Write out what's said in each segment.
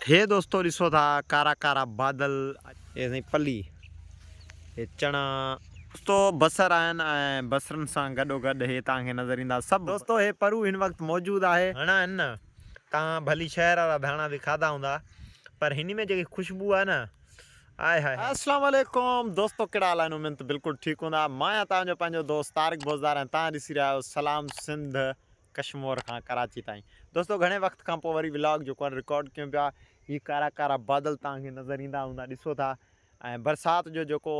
हे दोस्तों ॾिसो था कारा कारा बादल ये साईं पली ये चणा दोस्तों बसर आहिनि ऐं बसरनि सां गॾोगॾु हे तव्हांखे नज़र ईंदा सभु दोस्तों हे परू हिन वक़्तु मौजूदु आहे हणा आहिनि न तव्हां भली शहर वारा धाणा बि खाधा हूंदा पर हिन में जेकी ख़ुशबू आहे न आए हाय अस्सलाम वालेकुम दोस्तों कहिड़ा हाल आहिनि उमेद बिल्कुलु ठीकु हूंदा मां आहियां तव्हांजो पंहिंजो दोस्त तारिक बोज़दार ऐं तव्हां ॾिसी रहिया आहियो सलाम सिंध कश्मीर खां कराची ताईं दोस्तों घणे वक़्त खां पोइ वरी व्लॉग जेको आहे रिकॉर्ड कयूं पिया ही कारा कारा बादल तव्हांखे नज़र ईंदा हूंदा ॾिसो था ऐं बरसाति जो जेको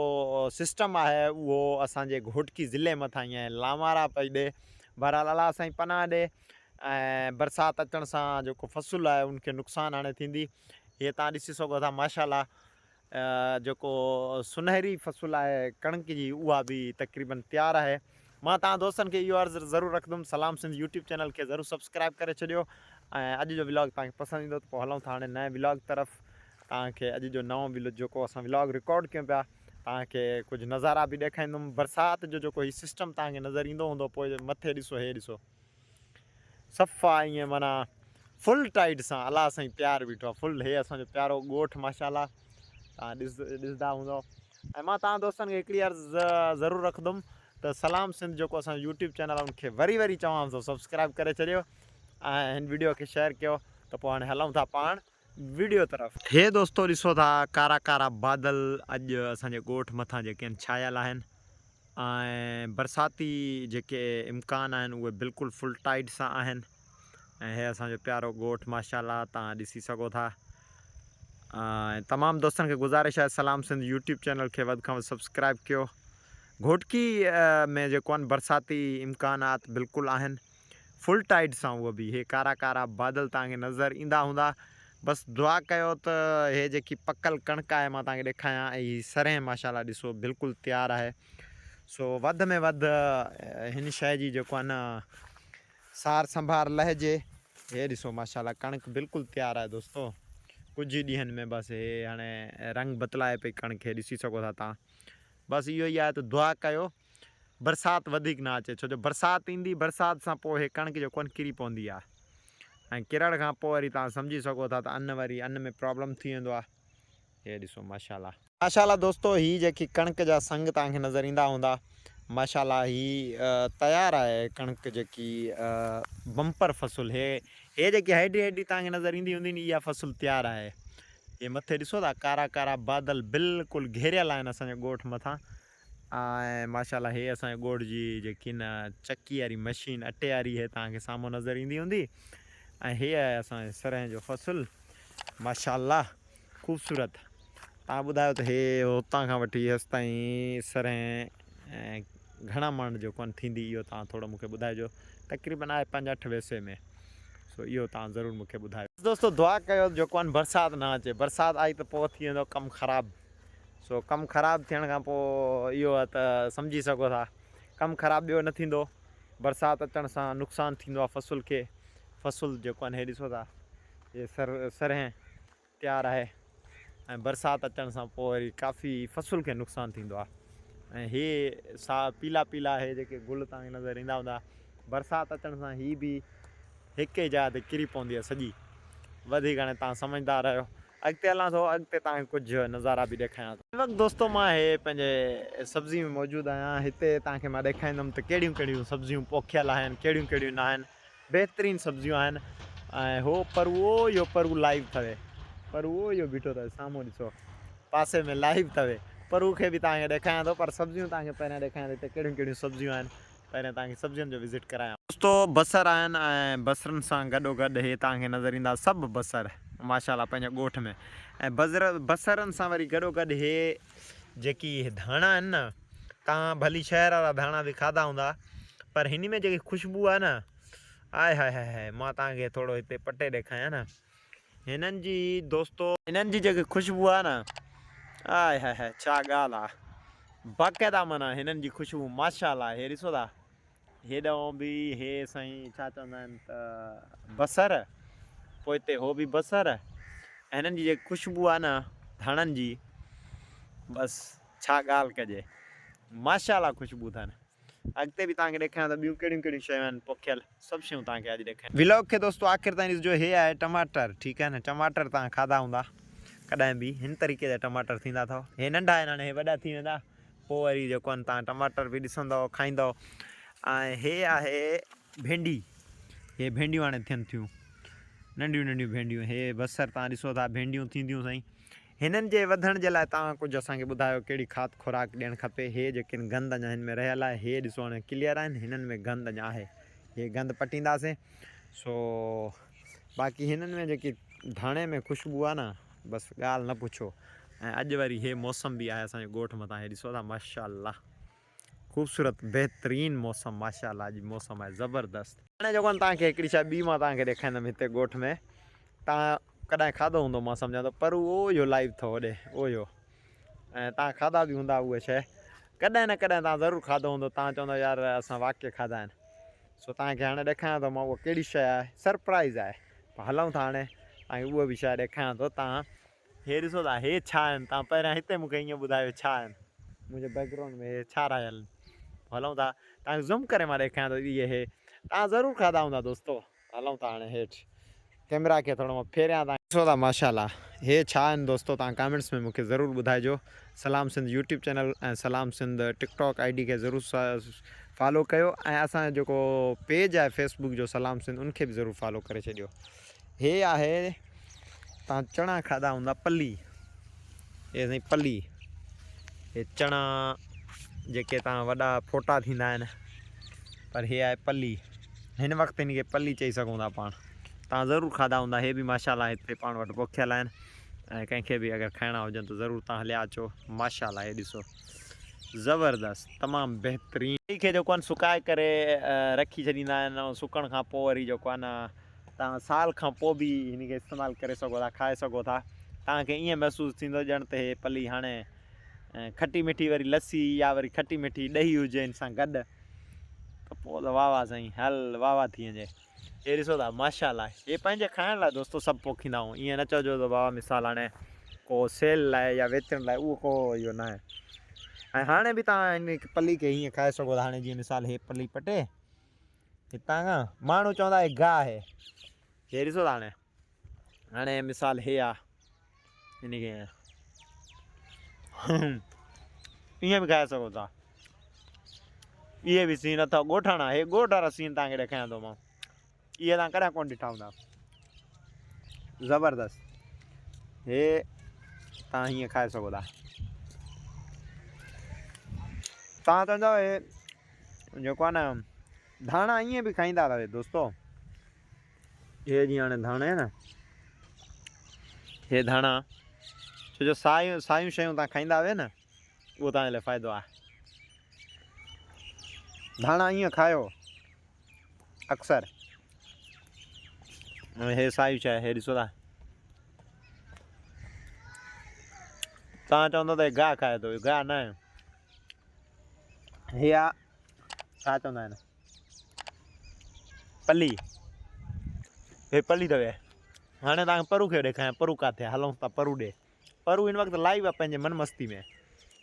सिस्टम आहे उहो असांजे घोटकी ज़िले मथां ईअं लामारा पई ॾे बहरहाल अलाह असांजी पनाह ॾे ऐं बरसाति अचण सां जेको फ़सुलु आहे उनखे नुक़सानु हाणे थींदी हीअ तव्हां ॾिसी सघो था माशाल्लाह जेको सुनहरी फ़सुलु आहे कणक जी उहा बि तक़रीबन तयारु आहे मां तव्हां दोस्तनि खे इहो अर्ज़ु ज़रूरु रखंदुमि सलाम सिंध यूट्यूब चैनल खे ज़रूरु सब्सक्राइब करे छॾियो ऐं अॼु जो व्लॉग तव्हांखे पसंदि ईंदो त पोइ हलूं था हाणे नए व्लॉग तरफ़ तव्हांखे अॼु जो नओं जेको असां व्लॉग रिकॉर्ड कयूं पिया तव्हांखे कुझु नज़ारा बि ॾेखारींदुमि बरसाति जो जेको हीउ सिस्टम तव्हांखे नज़र ईंदो हूंदो पोइ मथे ॾिसो हे ॾिसो सफ़ा ईअं माना फुल टाइट सां अलाह साईं प्यारु बीठो आहे फुल हे असांजो प्यारो ॻोठु माशाल्लाह तव्हां ॾिसंदा हूंदो ऐं मां तव्हां दोस्तनि खे हिकिड़ी अर्ज़ु ज़रूरु रखंदुमि त सलाम सिंध जेको असांजो यूट्यूब चैनल आहे उनखे वरी चवां थो सब्सक्राइब करे छॾियो ऐं हिन वीडियो खे शेयर कयो त पोइ हाणे हलूं था पाण वीडियो तरफ़ हे दोस्तों ॾिसो था कारा कारा बादल अॼु असांजे ॻोठ मथां जेके आहिनि छायल आहिनि ऐं बरसाती जेके इम्कान आहिनि उहे बिल्कुलु फुल टाइट सां आहिनि ऐं हे असांजो प्यारो ॻोठ माशाल्लाह तव्हां ॾिसी सघो था ऐं तमामु दोस्तनि खे गुज़ारिश आहे सलाम सिंध यूट्यूब चैनल खे वधि खां वधि सब्सक्राइब कयो घोटकी में जेको आहिनि बरसाती इम्कानात बिल्कुलु आहिनि फुल टाइट सां उहो बि हे कारा कारा बादल तव्हांखे नज़र ईंदा हूंदा बसि दुआ कयो त हे जेकी पकल कणिक आहे मां तव्हांखे ॾेखारियां ऐं हीअ सरें माशाल्लाह ॾिसो बिल्कुलु तयारु आहे सो वधि में वधि हिन शइ जी जेको आहे न सार संभार लहिजे हे ॾिसो माशाल्लाह कणिक बिल्कुलु तयारु आहे दोस्तो कुझु ई ॾींहंनि में बसि हे हाणे रंग बदिलाए पई कणिक खे ॾिसी सघो था तव्हां बसि इहो ई आहे त दुआ कयो बरसाति वधीक न अचे छो जो बरसाति ईंदी बरसाति सां पोइ हे कणिक जेको आहे किरी पवंदी आहे ऐं किरण खां पोइ वरी तव्हां सम्झी सघो था त अन्न में प्रॉब्लम थी वेंदो आहे हे ॾिसो माशाल्लाह दोस्तो हीअ जेकी कणिक जा संग तव्हांखे नज़र ईंदा हूंदा माशाल्लाह हीअ तयारु आहे कणिक जेकी बम्पर फ़सुलु हे जेकी हेॾी तव्हांखे नज़र ईंदी हूंदी नी इहा फ़सुलु तयारु आहे हे मथे ॾिसो था कारा कारा बादल बिल्कुलु घेरियल आहिनि असांजे ॻोठ मथां ऐं माशाल्लाह हे असांजे ॻोठ जी जेकी न चकी वारी मशीन अटे वारी हे तव्हांखे साम्हूं नज़र ईंदी हूंदी ऐं हे आहे असांजे सरें जो फ़सुलु माशाल्लाह ख़ूबसूरत तव्हां ॿुधायो त हे हुतां खां वठी हेसि ताईं सरें ऐं घणा मण जेको आहे थींदी इहो तव्हां थोरो मूंखे ॿुधाइजो तक़रीबन आहे 5-8 वैसे में सो इहो तव्हां ज़रूरु मूंखे ॿुधायो दोस्तो दुआ कयो जेको आहे बरसाति न अचे बरसाति आई त पोइ थी वेंदो कमु ख़राबु सो कमु ख़राबु थियण खां पोइ इहो आहे त सम्झी सघो था कमु ख़राबु ॿियो न थींदो बरसाति अचण सां नुक़सानु थींदो आहे फ़सुल खे फ़सुलु जेको आहे हे ॾिसो था हे सरें तयारु आहे ऐं बरसाति अचण सां पोइ वरी काफ़ी फ़सुल खे नुक़सानु थींदो आहे ऐं हे पीला पीला हे जेके गुल तव्हांखे नज़र ईंदा हूंदा बरसाति अचण सां हीअ बि हिकु ई जाइ ते किरी पवंदी आहे सॼी वधीक हाणे तव्हां सम्झदार आहियो अॻिते हलां थो अॻिते तव्हांखे कुझु नज़ारा बि ॾेखारियां थो हिन वक़्तु दोस्तो मां हे पंहिंजे सब्ज़ी में मौजूदु आहियां हिते तव्हांखे मां ॾेखारींदुमि त कहिड़ियूं कहिड़ियूं सब्जियूं पोखियल आहिनि कहिड़ियूं कहिड़ियूं न आहिनि बहितरीनु सब्जियूं आहिनि ऐं हो परू लाइव अथव परू इहो बीठो अथव साम्हूं ॾिसो पासे में लाइव अथव परू खे बि तव्हांखे ॾेखारियां थो पर सब्जियूं तव्हांखे पहिरियां ॾेखारियां थो त कहिड़ियूं कहिड़ियूं सब्जियूं आहिनि पहिरियां तव्हांखे सब्जियुनि जो विज़िट करायां दोस्तो बसर आहिनि ऐं बसरनि सां गॾोगॾु हे तव्हांखे नज़र ईंदा सभु बसर माशाल्लाह पंहिंजे ॻोठ में ऐं बसरनि सां वरी गॾोगॾु हे जेकी धाणा आहिनि न तव्हां भली शहर वारा धाणा बि खाधा हूंदा पर हिन में जेकी ख़ुशबू आहे न आए हाय हाय हाय मां तव्हांखे थोरो हिते पटे ॾेखारियां न हिननि जी दोस्तो हिननि जी जेकी ख़ुशबू आहे न आए हाय हाय छा ॻाल्हि आहे बाक़ाइदा माना हिननि जी ख़ुशबू माशाल्लाह हे ॾिसो था हेॾो बि हे साईं छा चवंदा आहिनि त बसर पोइ हिते हो बि बसर ऐं हिननि जी जेकी ख़ुशबू आहे न धाणनि जी बसि छा ॻाल्हि कजे माशाल्लाह ख़ुशबू अथनि अॻिते बि तव्हांखे ॾेखारियां त ॿियूं कहिड़ियूं कहिड़ियूं शयूं आहिनि पोखियल सभु शयूं तव्हांखे अॼु ॾेखारियां व्लॉग खे दोस्तो आख़िर ताईं ॾिसजो। हे आहे टमाटर, ठीकु आहे न। टमाटर तव्हां खाधा हूंदा कॾहिं बि, हिन तरीक़े जा टमाटर थींदा अथव। हे नंढा आहिनि, हाणे हे वॾा थी वेंदा पोइ वरी जेको आहिनि तव्हां टमाटर बि ॾिसंदव खाईंदव। ऐं हे आहे भेंडी, हे भेंडियूं हाणे थियनि थियूं नंढियूं नंढियूं भेंडियूं। हे बसर तव्हां ॾिसो था भेंडियूं थींदियूं साईं। हिननि जे वधण जे लाइ तव्हां कुझु असांखे ॿुधायो कहिड़ी खाद खुराक ॾियणु खपे। हे जेके गंद अञा हिन में रहियल आहे हे ॾिसो हाणे क्लियर आहिनि, हिननि में गंद अञा आहे, हे गंद पटींदासीं। सो बाक़ी हिननि में जेकी धाणे में ख़ुशबू आहे न, बसि ॻाल्हि न पुछो। ऐं अॼु वरी हे मौसम बि आहे असांजे ॻोठ मथां, हे ॾिसो था माशाअल्लाह ख़ूबसूरत बहितरीनु मौसम, माशाअल्लाह अॼु मौसम आहे ज़बरदस्त। हाणे जेको आहे तव्हांखे हिकिड़ी शइ ॿी मां तव्हांखे ॾेखारींदुमि हिते ॻोठ में। तव्हां कॾहिं खाधो हूंदो मां सम्झां थो, पर उहो लाइव अथव होॾे ओयो। ऐं तव्हां खाधा बि हूंदा उहे शइ, कॾहिं न कॾहिं तव्हां ज़रूरु खाधो हूंदो। तव्हां चवंदो यार असां वाक़ई खाधा आहिनि। सो तव्हांखे हाणे ॾेखारियां थो मां उहा कहिड़ी शइ आहे, सरप्राइज़ आहे। पोइ हलूं था हाणे ऐं उहा बि शइ ॾेखारियां थो। तव्हां हे ॾिसो था हे छा आहिनि, तव्हां पहिरियां हिते मूंखे ईअं ॿुधायो छा आहिनि, मुंहिंजे बैकग्राउंड में हे छा रहियल आहिनि। हलूं था तव्हांखे ज़ूम करे मां ॾेखारियां थो। इहे हे तव्हां ज़रूरु खाधा हूंदा दोस्तो। हलूं था हाणे हेठि, कैमरा खे थोरो मां फेरियां। तव्हां ॾिसो था माशाअल्लाह हे छा आहिनि दोस्तो, तव्हां कमेंट्स में मूंखे ज़रूरु ॿुधाइजो। सलाम सिंध यूट्यूब चैनल ऐं सलाम सिंध टिकटॉक ID खे ज़रूरु फॉलो कयो। ऐं असांजो जेको पेज आहे फेसबुक जो सलाम सिंध, उनखे बि ज़रूरु फॉलो करे छॾियो। हे आहे तव्हां चणा खाधा हूंदा, पली, हे साईं पली, हे चणा जेके तव्हां वॾा फोटा थींदा आहिनि, पर हे आहे पली। हिन वक़्तु हिन खे पली चई सघूं था पाण। तव्हां ज़रूरु खाधा हूंदा, हे बि माशाअल्लाह हिते पाण वटि पोखियल आहिनि। ऐं कंहिंखे बि अगरि खाइणा हुजनि त ज़रूरु तव्हां हलिया अचो। माशाअल्लाह हे ॾिसो ज़बरदस्त तमामु बहितरीनु। खे जेको आहे सुकाए करे रखी छॾींदा आहिनि, ऐं सुकण खां पोइ वरी जेको आहे न तव्हां साल खां पोइ बि हिन खे इस्तेमालु करे सघो था, खाए सघो था। तव्हांखे ईअं महसूसु थींदो ॼण त हे पली हाणे खटी मिठी वरी लस्सी या वरी खटी मिठी ॾही हुजे हिन सां गॾु, त पोइ त वाह वाह साईं, हल वाह वाह थी वञे। हे ॾिसो था माशाअल्लाह हे पंहिंजे खाइण लाइ दोस्तो सभु पोखींदा आहियूं। ईअं न चइजो त बाबा मिसाल हाणे को सेल लाइ या वेचण लाइ, उहो को इहो न आहे। ऐं हाणे बि तव्हां हिन पली खे हीअं खाए सघो था। हाणे जीअं मिसाल हे पली पटे हितां खां, माण्हू चवंदा हे गाह आहे, हे ॾिसो था हाणे मिसाल हे आहे हिन खे ईअं बि खाए सघो था। इहे बि सीन अथव ॻोठाणा, हे ॻोठ वारा सीन तव्हांखे ॾेखारियां थो मां। इहे तव्हां कॾहिं कोन ॾिठा हूंदा, ज़बरदस्त। हे तव्हां हीअं खाए सघो था। तव्हां चवंदव हे जेको आहे न धाणा ईअं बि खाईंदा अथव दोस्तो। हे जीअं हाणे धाणा आहे न, हे धाणा छो जो सायूं शयूं तव्हां खाईंदा हुआ न, उहो तव्हांजे लाइ फ़ाइदो आहे। धाणा ईअं खायो अक्सर। हे सायूं शइ, हे ॾिसो था तव्हां चवंदव त हे गाह खाए थो, गाह न आहे। हे आहे छा चवंदा आहिनि पली, हे पली अथव। हाणे तव्हांखे परू खे ॾेखारियां, परू किथे आहे, हलूं था परू ॾे। परू हिन वक़्तु लाइव आहे पंहिंजे मन मस्ती में,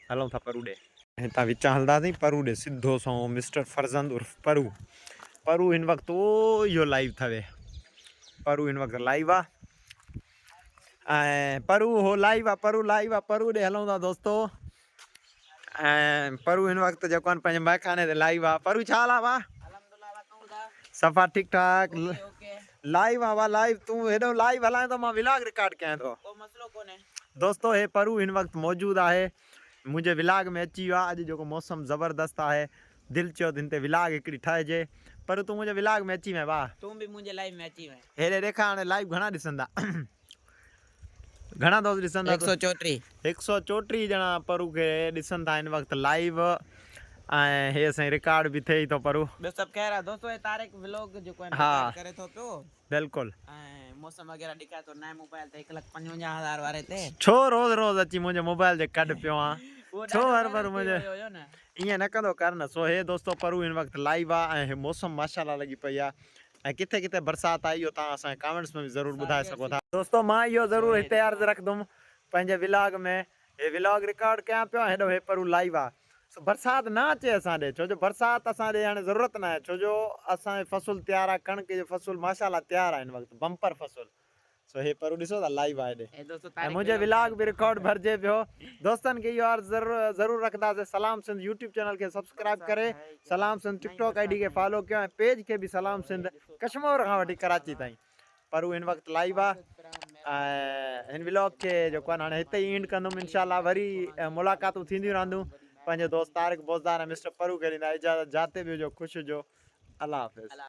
हलूं था परू ॾे। हितां विचां हलंदासीं परू ॾे सिधो सो मिस्टर फरज़ंद उर्फ परू। परू हिन वक़्तु उहो इहो लाइव अथव, परू हिन वक़्तु लाइव आहे। ऐं परू हो लाइव आहे, परू लाइव आहे, परू ॾे हलूं था दोस्तो। ऐं परू हिन वक़्तु जेको आहे पंहिंजे मैखाने ते लाइव आहे। परू छा हाल आहे वाह? सफ़ा ठीकु ठाक लाइव आहे वाह लाइव। तूं हेॾो लाइव हलाए थो, मां व्लॉग रिकॉर्ड कयां थो। दोस्तो हे परू हिन वक़्तु मौजूदु आहे मुंहिंजे व्लॉग में, अची वियो आहे। अॼु जेको मौसम ज़बरदस्त आहे, दिलि चयो त हिन ते व्लॉग हिकिड़ी ठाहिजे, पर तूं मुंहिंजे व्लॉग में अची वएं वाह। तूं बि मुंहिंजे लाइव में अची वएं। हेॾे ॾेखार हाणे लाइव घणा ॾिसंदा घणा दोस्त ॾिसंदा? 134 ॼणा परू खे ॾिसनि था हिन वक़्तु लाइव। ऐं हे असांजी रिकॉर्ड बि थिए थो परू। ॿियो सभु ख़ैरु आहे दोस्तो? हे तारिक व्लॉग जेको आहे हा रिकॉर्ड करे थो पियो, बिल्कुलु। ऐं मौसम वग़ैरह ॾेखारे थो नए मोबाइल ते 1,55,000 वारे ते। छो रोज़ रोज़ अची मुंहिंजे मोबाइल ते कढ पियो आहे, छो हर बार मुंहिंजे ईअं न कंदो कर न। सो हे दोस्तो परू हिन वक़्तु लाइव आहे। ऐं हे मौसम माशाअल्लाह लॻी पई आहे। ऐं किथे किथे बरसाति आहे, इहो तव्हां असांखे कमेंट्स में बि ज़रूरु ॿुधाए सघो था दोस्तो। मां इहो ज़रूरु हिते अर्ज़ु रखंदुमि पंहिंजे व्लॉग में, हे व्लॉग रिकॉर्ड कयां पियो, हेॾो हे परू लाइव आहे। सो बरसात ना अचे असां ॾे, छो जो बरसात असां ॾे हाणे ज़रूरत न आहे, छो जो असांजो फ़सुलु तयारु आहे, कणिक जो फ़सुलु माशाल्लाह तयारु आहे हिन वक़्तु बम्पर फ़सुलु। सो हे परू ॾिसो था लाइव आहे हेॾे, ए दोस्तों ऐं तारिक मुंहिंजे vlog विलाग ठाहे बि थो। रिकॉर्ड भरिजे पियो। दोस्तनि खे इहो यार ज़रूरु रखंदासीं, सलाम सिंध यूट्यूब चैनल खे सब्सक्राइब करे, सलाम सिंध टिकटॉक आई डी खे फॉलो कयो ऐं पेज खे बि सलाम सिंध कश्मीर खां वठी कराची ताईं। परू हिन वक़्तु लाइव आहे ऐं हिन व्लॉग खे जेको आहे हाणे हिते ई एंड कंदुमि। इंशाल्लाह वरी मुलाक़ातूं थींदियूं रहंदियूं। पंहिंजे दोस्त तारिक बोज़दार ऐं मिस्टर परू खे ॾींदा इजाज़त, जाते बि हुजो ख़ुशि हुजो। अल्लाह हाफ़िज़।